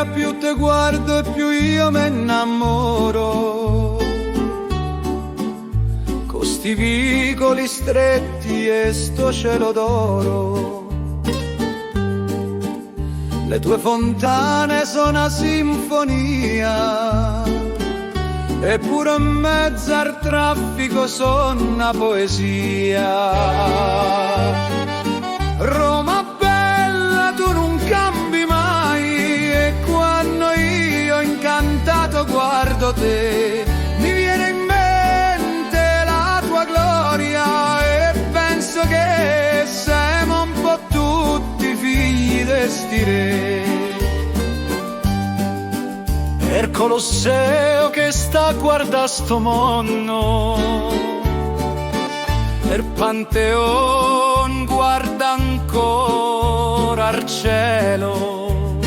sera più te guardo e più io me innamoro. Con sti vicoli stretti e sto cielo d'oro, le tue fontane sono una sinfonia, eppure in mezzo al traffico sono una poesia. Roma bella, tu non cambi mai, e quando io incantato guardo te, mi viene in mente la tua gloria, e penso che siamo un po' tutti figli di sti re. Il Colosseo che sta a guardare sto mondo, il Pantheon guarda ancora al cielo,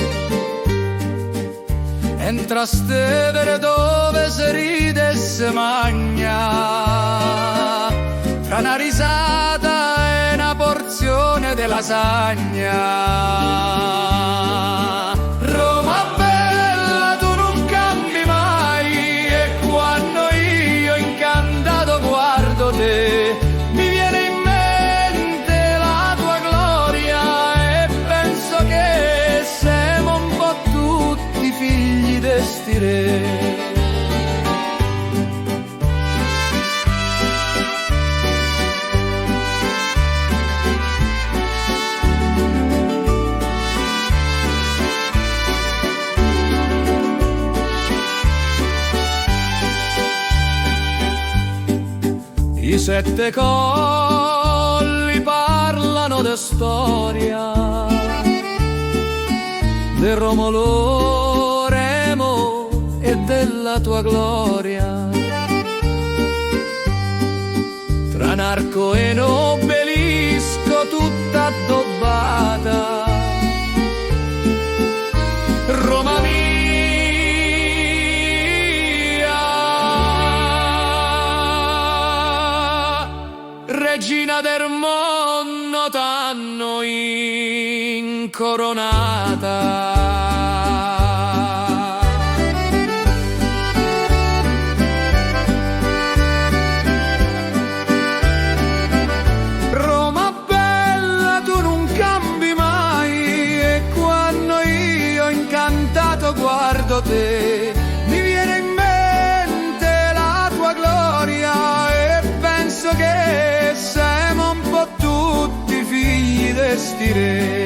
entra a Stevere dove si ride e si magna, tra una risata e una porzione di lasagna. Roma bella, tu non cambi mai, e quando io incantato guardo te, mi viene in mente la tua gloria, e penso che siamo un po' tutti figli di sti re. I sette colli parlano de storia, del Romolo Remo e della tua gloria, tra un arco e un obelisco tutta addobbata. Roma mia, regina del mondo, t'hanno incoronata. Roma bella, tu non cambi mai, e quando io incantato guardo te, mi viene in mente la tua gloria, e penso che siamo un po' tutti figli di sti re.